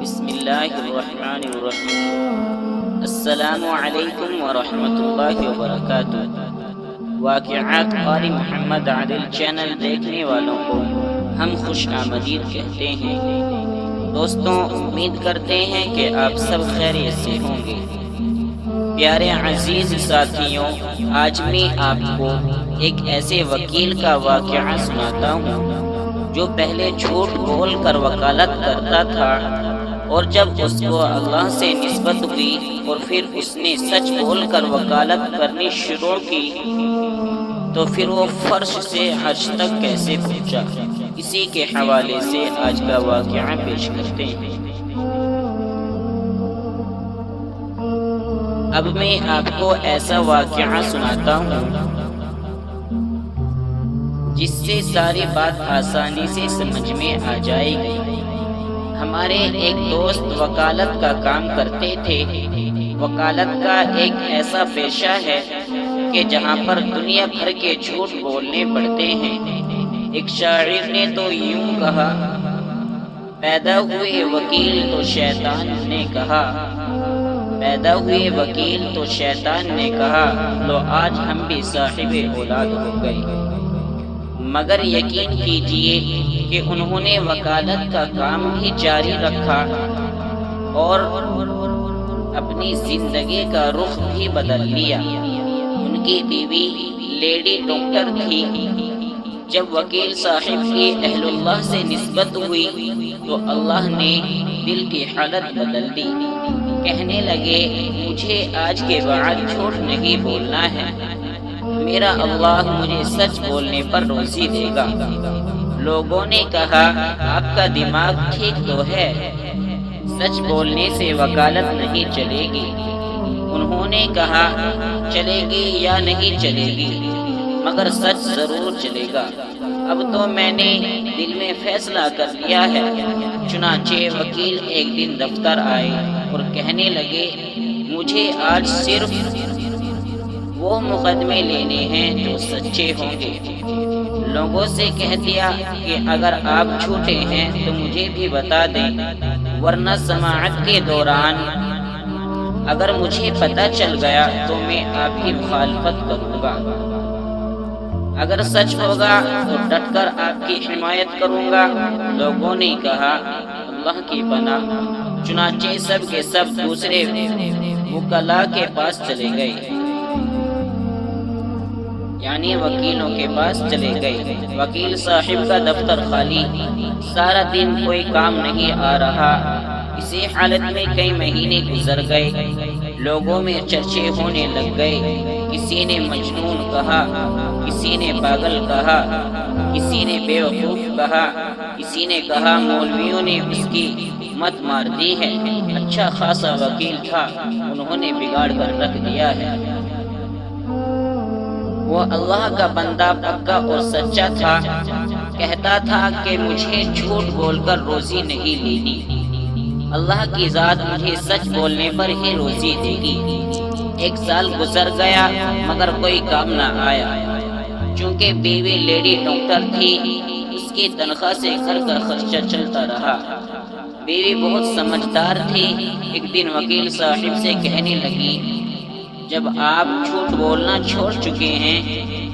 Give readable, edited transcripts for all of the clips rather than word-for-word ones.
بسم اللہ الرحمن الرحیم۔ السلام علیکم ورحمۃ اللہ وبرکاتہ۔ واقعات قاری محمد عادل چینل دیکھنے والوں کو ہم خوش آمدید کہتے ہیں۔ دوستوں، امید کرتے ہیں کہ آپ سب خیریت سے ہوں گے۔ پیارے عزیز ساتھیوں، آج میں آپ کو ایک ایسے وکیل کا واقعہ سناتا ہوں جو پہلے جھوٹ بول کر وکالت کرتا تھا، اور جب اس کو اللہ سے نسبت ہوئی اور پھر اس نے سچ بول کر وکالت کرنی شروع کی تو پھر وہ فرش سے عرش تک کیسے پہنچا، اسی کے حوالے سے آج کا واقعہ پیش کرتے ہیں۔ اب میں آپ کو ایسا واقعہ سناتا ہوں جس سے ساری بات آسانی سے سمجھ میں آ جائے گی۔ ہمارے ایک دوست وکالت کا کام کرتے تھے۔ وکالت کا ایک ایسا پیشہ ہے کہ جہاں پر دنیا بھر کے جھوٹ بولنے پڑتے ہیں۔ ایک شاعر نے تو یوں کہا، پیدا ہوئے وکیل تو شیطان نے کہا، پیدا ہوئے وکیل تو شیطان نے کہا، لو آج ہم بھی صاحب اولاد ہو گئے۔ مگر یقین کیجئے کہ انہوں نے وکالت کا کام بھی جاری رکھا اور اپنی زندگی کا رخ بھی بدل لیا۔ ان کی بیوی لیڈی ڈاکٹر تھی۔ جب وکیل صاحب کی اہل اللہ سے نسبت ہوئی تو اللہ نے دل کی حالت بدل دی۔ کہنے لگے، مجھے آج کے بعد جھوٹ نہیں بولنا ہے، میرا اللہ مجھے سچ بولنے پر روزی دے گا۔ لوگوں نے کہا، آپ کا دماغ ٹھیک تو ہے، سچ بولنے سے وکالت نہیں چلے گی۔ انہوں نے کہا، چلے گی یا نہیں چلے گی، مگر سچ ضرور چلے گا۔ اب تو میں نے دل میں فیصلہ کر لیا ہے۔ چنانچہ وکیل ایک دن دفتر آئے اور کہنے لگے، مجھے آج صرف وہ مقدمے لینے ہیں جو سچے ہوں گے۔ لوگوں سے کہہ دیا کہ اگر آپ جھوٹے ہیں تو مجھے بھی بتا دیں، ورنہ سماعت کے دوران اگر مجھے پتہ چل گیا تو میں آپ کی مخالفت کروں گا۔ اگر سچ ہوگا تو ڈٹ کر آپ کی حمایت کروں گا۔ لوگوں نے کہا، اللہ کی پناہ۔ چنانچہ سب کے سب دوسرے وکلاء کے پاس چلے گئے، یعنی وکیلوں کے پاس چلے گئے۔ وکیل صاحب کا دفتر خالی، سارا دن کوئی کام نہیں آ رہا۔ اسی حالت میں کئی مہینے گزر گئے۔ لوگوں میں چرچے ہونے لگ گئے۔ کسی نے مجنون کہا، کسی نے پاگل کہا، کسی نے بیوقوف کہا، کسی نے کہا مولویوں نے اس کی مت مار دی ہے، اچھا خاصا وکیل تھا، انہوں نے بگاڑ کر رکھ دیا ہے۔ وہ اللہ کا بندہ پکا اور سچا تھا، کہتا تھا کہ مجھے جھوٹ بول کر روزی نہیں لینی، اللہ کی ذات مجھے سچ بولنے پر ہی روزی دے گی۔ ایک سال گزر گیا مگر کوئی کام نہ آیا۔ چونکہ بیوی لیڈی ڈاکٹر تھی، اس کی تنخواہ سے گھر کا خرچہ چلتا رہا۔ بیوی بہت سمجھدار تھی۔ ایک دن وکیل صاحب سے کہنے لگی، جب آپ جھوٹ بولنا چھوڑ چکے ہیں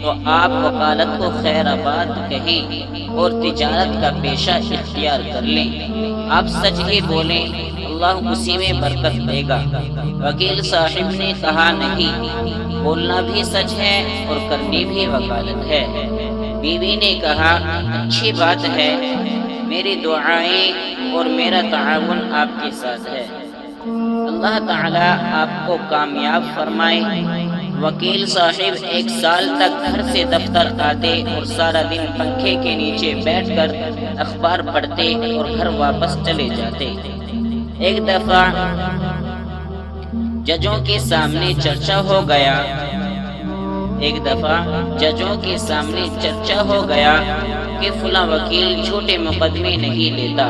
تو آپ وکالت کو خیر آباد کہیں اور تجارت کا پیشہ اختیار کر لیں۔ آپ سچ ہی بولیں، اللہ اسی میں برکت دے گا۔ وکیل صاحب نے کہا، نہیں، بولنا بھی سچ ہے اور کرنی بھی وکالت ہے۔ بیوی نے کہا، اچھی بات ہے، میری دعائیں اور میرا تعاون آپ کے ساتھ ہے، اللہ تعالیٰ آپ کو کامیاب فرمائے۔ وکیل صاحب ایک سال تک گھر سے دفتر آتے اور سارا دن پنکھے کے نیچے بیٹھ کر اخبار پڑھتے اور گھر واپس چلے جاتے۔ ایک دفعہ ججوں کے سامنے چرچا ہو گیا کہ فلاں وکیل جھوٹے مقدمے نہیں لیتا،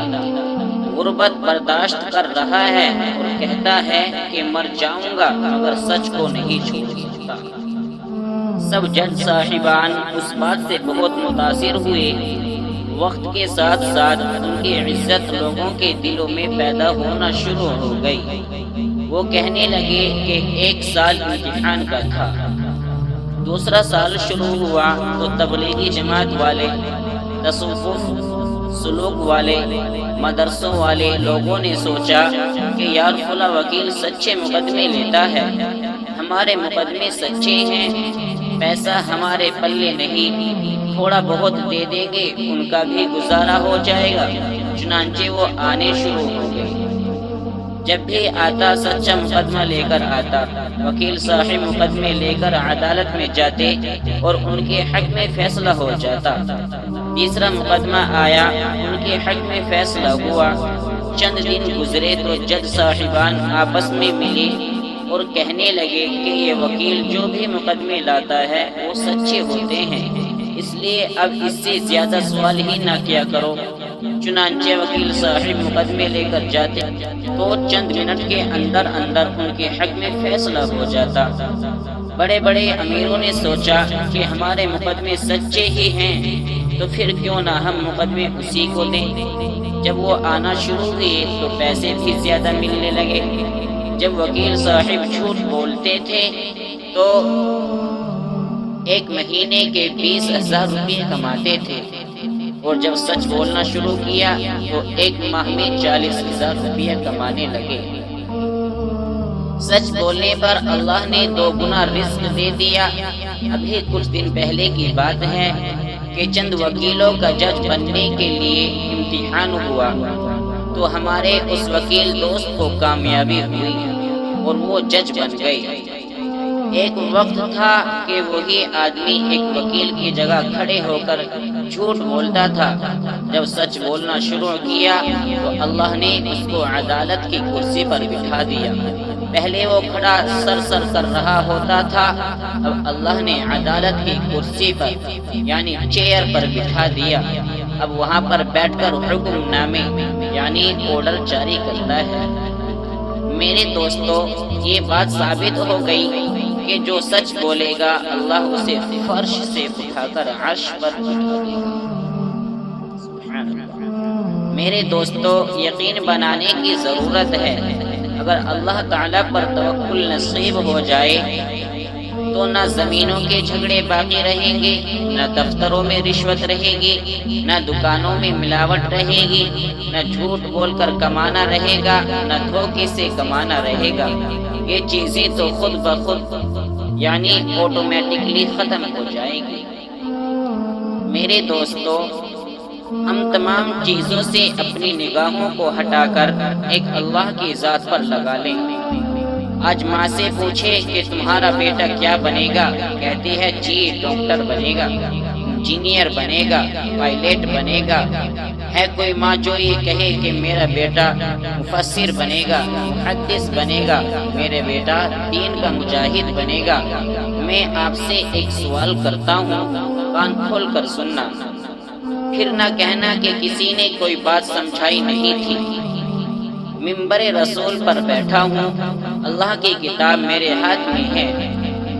غربت برداشت کر رہا ہے اور کہتا ہے کہ مر جاؤں گا مگر سچ کو نہیں چھوڑ سکتا۔ سب جج صاحبان اس بات سے بہت متاثر ہوئے وقت کے ساتھ ساتھ ان کی عزت لوگوں کے دلوں میں پیدا ہونا شروع ہو گئی۔ وہ کہنے لگے کہ 1 سال امتحان کا تھا، دوسرا سال شروع ہوا تو تبلیغی جماعت والے، تصوف سلوک والے، مدرسوں والے لوگوں نے سوچا کہ یار فلاں وکیل سچے مقدمے لیتا ہے، ہمارے مقدمے سچے ہیں، پیسہ ہمارے پلے نہیں، تھوڑا بہت دے دیں گے ان کا بھی گزارا ہو جائے گا۔ چنانچہ وہ آنے شروع ہو گئے۔ جب بھی آتا سچا مقدمہ لے کر آتا، وکیل صاحب مقدمے لے کر عدالت میں جاتے اور ان کے حق میں فیصلہ ہو جاتا۔ تیسرا مقدمہ آیا، ان کے حق میں فیصلہ ہوا۔ چند دن گزرے تو جج صاحبان آپس میں ملے اور کہنے لگے کہ یہ وکیل جو بھی مقدمے لاتا ہے وہ سچے ہوتے ہیں، اس لیے اب اس سے زیادہ سوال ہی نہ کیا کرو۔ چنانچہ وکیل صاحب مقدمے لے کر جاتے تو چند منٹ کے اندر اندر ان کے حق میں فیصلہ ہو جاتا۔ بڑے بڑے امیروں نے سوچا کہ ہمارے مقدمے سچے ہی ہیں تو پھر کیوں نہ ہم مقدمے اسی کو دیں۔ جب وہ آنا شروع ہوئے تو پیسے بھی زیادہ ملنے لگے۔ جب وکیل صاحب جھوٹ بولتے تھے تو 1 مہینے کے 20,000 روپے کماتے تھے، اور جب سچ بولنا شروع کیا تو 1 ماہ میں 40,000 روپے کمانے لگے۔ سچ بولنے پر اللہ نے 2 گنا رزق دے دیا۔ ابھی کچھ دن پہلے کی بات ہے کہ چند وکیلوں کا جج بننے کے لیے امتحان ہوا تو ہمارے اس وکیل دوست کو کامیابی ہوئی اور وہ جج بن گئے۔ ایک وقت تھا کہ وہی آدمی ایک وکیل کی جگہ کھڑے ہو کر جھوٹ بولتا تھا۔ جب سچ بولنا شروع کیا تو اللہ نے اس کو عدالت کی کرسی پر بٹھا دیا۔ پہلے وہ کھڑا سر کر رہا ہوتا تھا، اب اللہ نے عدالت کی کرسی پر یعنی چیئر پر بٹھا دیا۔ اب وہاں پر بیٹھ کر حکم نامے یعنی آرڈر جاری کرتا ہے۔ میرے دوستو، یہ بات ثابت ہو گئی کہ جو سچ بولے گا اللہ اسے فرش سے اٹھا کر عرش پر بٹھا دے گا۔ سبحان اللہ۔ میرے دوستو، یقین بنانے کی ضرورت ہے۔ اگر اللہ تعالیٰ پر توکل نصیب ہو جائے تو نہ زمینوں کے جھگڑے باقی رہیں گے، نہ دفتروں میں رشوت رہے گی، نہ دکانوں میں ملاوٹ رہے گی، نہ جھوٹ بول کر کمانا رہے گا، نہ دھوکے سے کمانا رہے گا۔ یہ چیزیں تو خود بخود یعنی آٹومیٹکلی ختم ہو جائے گی۔ میرے دوستو، ہم تمام چیزوں سے اپنی نگاہوں کو ہٹا کر ایک اللہ کی ذات پر لگا لیں۔ آج ماں سے پوچھے کہ تمہارا بیٹا کیا بنے گا، کہتی ہے جی ڈاکٹر بنے گا، انجینئر بنے گا، پائلٹ بنے گا۔ ہے کوئی ماں جو یہ کہے کہ میرا بیٹا مفسر بنے گا، محدث بنے گا، میرے بیٹا دین کا مجاہد بنے گا؟ میں آپ سے ایک سوال کرتا ہوں، کان کھول کر سننا، پھر نہ کہنا کہ کسی نے کوئی بات سمجھائی نہیں تھی۔ منبر رسول پر بیٹھا ہوں، اللہ کی کتاب میرے ہاتھ میں ہے،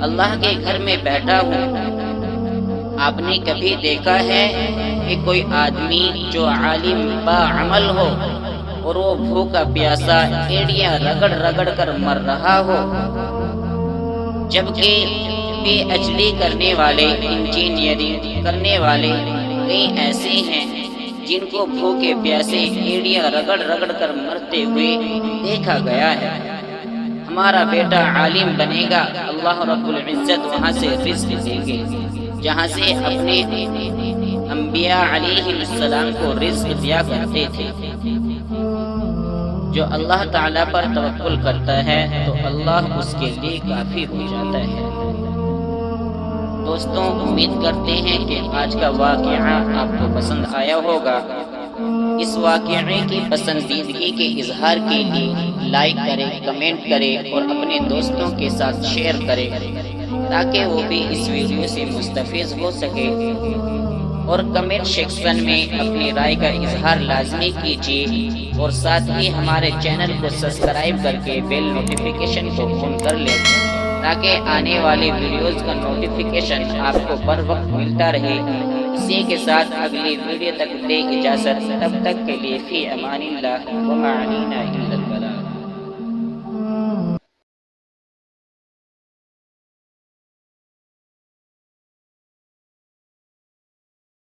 اللہ کے گھر میں بیٹھا ہوں۔ آپ نے کبھی دیکھا ہے کہ کوئی آدمی جو عالم با عمل ہو اور وہ بھوکا پیاسا ایڑیاں رگڑ رگڑ کر مر رہا ہو؟ جبکہ پی ایچ ڈی کرنے والے، انجینئرنگ کرنے والے کئی ایسے ہیں جن کو بھوکے پیاسے ایڑیاں رگڑ رگڑ کر مرتے ہوئے دیکھا گیا ہے۔ ہمارا بیٹا عالم بنے گا، اللہ رب العزت وہاں سے رزق دیں گے جہاں سے اپنے انبیاء علیہ السلام کو رزق دیا کرتے تھے۔ جو اللہ تعالیٰ پر توکل کرتا ہے تو اللہ اس کے لیے کافی ہو جاتا ہے۔ دوستوں، امید کرتے ہیں کہ آج کا واقعہ آپ کو پسند آیا ہوگا۔ اس واقعے کی پسندیدگی کے اظہار کے لیے لائک کریں، کمنٹ کریں اور اپنے دوستوں کے ساتھ شیئر کریں تاکہ وہ بھی اس ویڈیو سے مستفید ہو سکے، اور کمنٹ سیکشن میں اپنی رائے کا اظہار لازمی کیجیے، اور ساتھ ہی ہمارے چینل کو سبسکرائب کر کے بیل نوٹیفیکیشن کو آن کر لیں تاکہ آنے والے ویڈیوز کا نوٹیفیکیشن آپ کو بر وقت ملتا رہے۔ اسی کے ساتھ اگلی ویڈیو تک دے اجازت، تب تک کے لیے فی امان اللہ وما علینا الا البلاغ۔